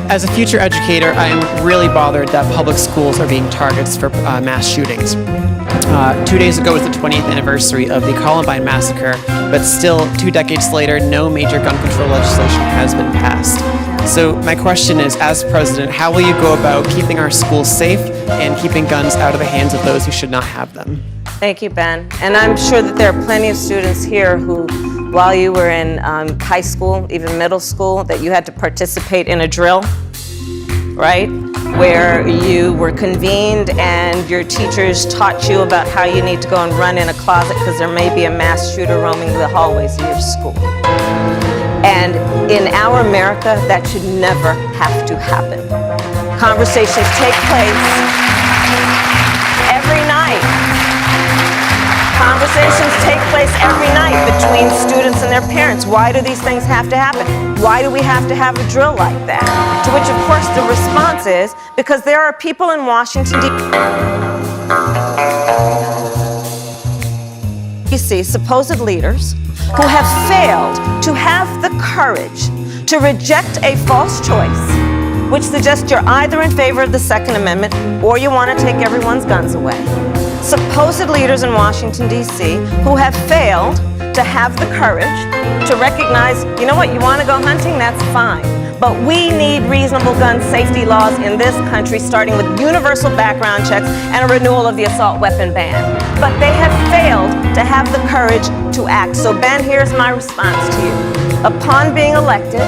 As a future educator, I am really bothered that public schools are being targets for mass shootings. 2 days ago was the 20th anniversary of the Columbine massacre, but still, 2 decades later, no major gun control legislation has been passed. So my question is, as president, how will you go about keeping our schools safe and keeping guns out of the hands of those who should not have them? Thank you, Ben. And I'm sure that there are plenty of students here who, while you were in high school, even middle school, that you had to participate in a drill, right? Where you were convened and your teachers taught you about how you need to go and run in a closet because there may be a mass shooter roaming the hallways of your school. And in our America, that should never have to happen. Conversations take place every night. Conversations take place every night between students and their parents. Why do these things have to happen? Why do we have to have a drill like that? To which, of course, the response is because there are people in Washington, D.C., supposed leaders, who have failed to have the courage to reject a false choice, which suggests you're either in favor of the Second Amendment or you want to take everyone's guns away. Supposed leaders in Washington, D.C., who have failed to have the courage to recognize, you know what, you want to go hunting, that's fine. But we need reasonable gun safety laws in this country, starting with universal background checks and a renewal of the assault weapon ban. But they have failed to have the courage to act. So Ben, here's my response to you. Upon being elected,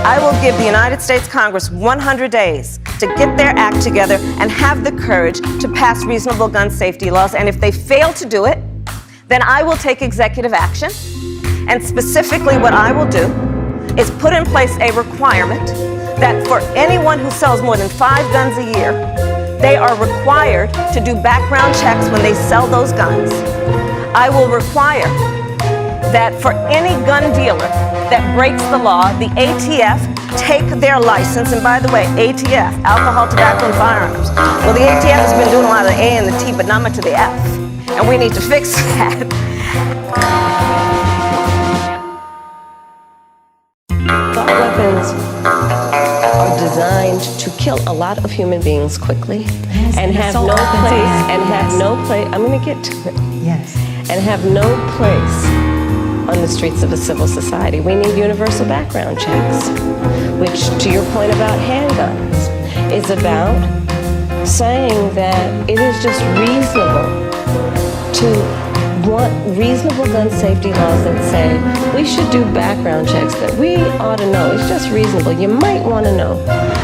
I will give the United States Congress 100 days to get their act together and have the courage to pass reasonable gun safety laws. And if they fail to do it, then I will take executive action. And specifically what I will do is put in place a requirement that for anyone who sells more than 5 guns a year, they are required to do background checks when they sell those guns. I will require that for any gun dealer that breaks the law, the ATF take their license. And by the way, ATF, alcohol, tobacco, and firearms. Well, the ATF has been doing a lot of the A and the T, but not much of the F. And we need to fix that. Weapons are designed to kill a lot of human beings quickly and have no place, I'm going to get to it. Yes. And have no place on the streets of a civil society. We need universal background checks, which, to your point about handguns, is about saying that it is just reasonable to want reasonable gun safety laws that say we should do background checks, that we ought to know. It's just reasonable. You might want to know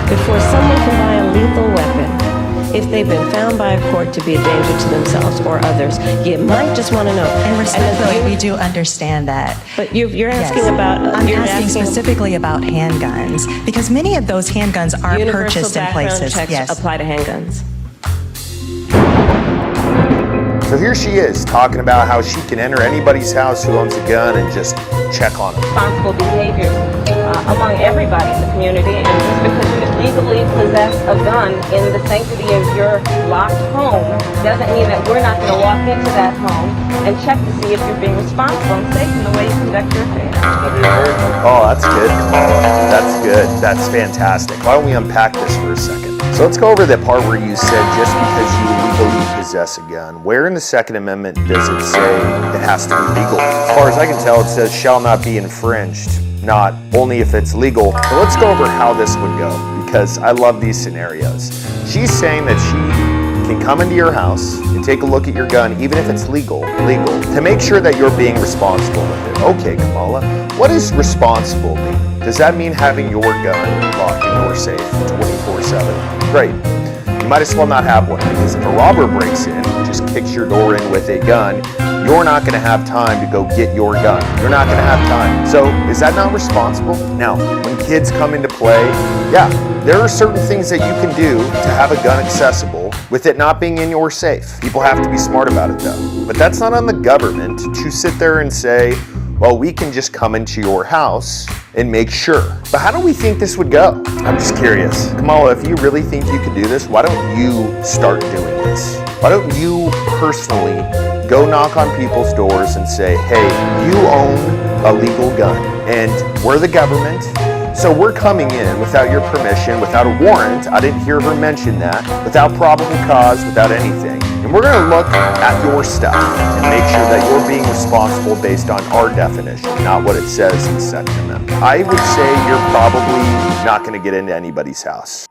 before someone can buy a lethal weapon, if they've been found by a court to be a danger to themselves or others. You might just want to know. And respectfully, we do understand that. But you're asking Yes. about... I'm asking specifically about handguns, because many of those handguns are purchased in places. Universal background checks apply to handguns. So here she is talking about how she can enter anybody's house who owns a gun and just check on them. Responsible behavior among everybody in the community, and just because you legally possess a gun in the sanctity of your locked home doesn't mean that we're not going to walk into that home and check to see if you're being responsible and safe in the way you conduct your affairs. Oh, that's good, Kamala. That's good. That's fantastic. Why don't we unpack this for a second? So let's go over the part where you said just because you legally possess a gun. Where in the Second Amendment does it say it has to be legal? As far as I can tell, it says shall not be infringed, not only if it's legal. So let's go over how this would go, because I love these scenarios. She's saying that she can come into your house and take a look at your gun, even if it's legal, to make sure that you're being responsible with it. Okay, Kamala, what does responsible mean? Does that mean having your gun locked in your safe 24/7? Great. you might as well not have one, because if a robber breaks in, just kicks your door in with a gun, you're not going to have time to go get your gun. You're not going to have time. So is that not responsible? Now, when kids come into play, yeah, there are certain things that you can do to have a gun accessible with it not being in your safe. People have to be smart about it though. But that's not on the government to sit there and say, well, we can just come into your house and make sure. But how do we think this would go? I'm just curious. Kamala, if you really think you can do this, why don't you start doing this? Why don't you personally go knock on people's doors and say, hey, you own a legal gun and we're the government, so we're coming in without your permission, without a warrant. I didn't hear her mention that. Without probable cause, without anything. And we're going to look at your stuff and make sure that you're being responsible based on our definition, not what it says in the Second Amendment. I would say you're probably not going to get into anybody's house.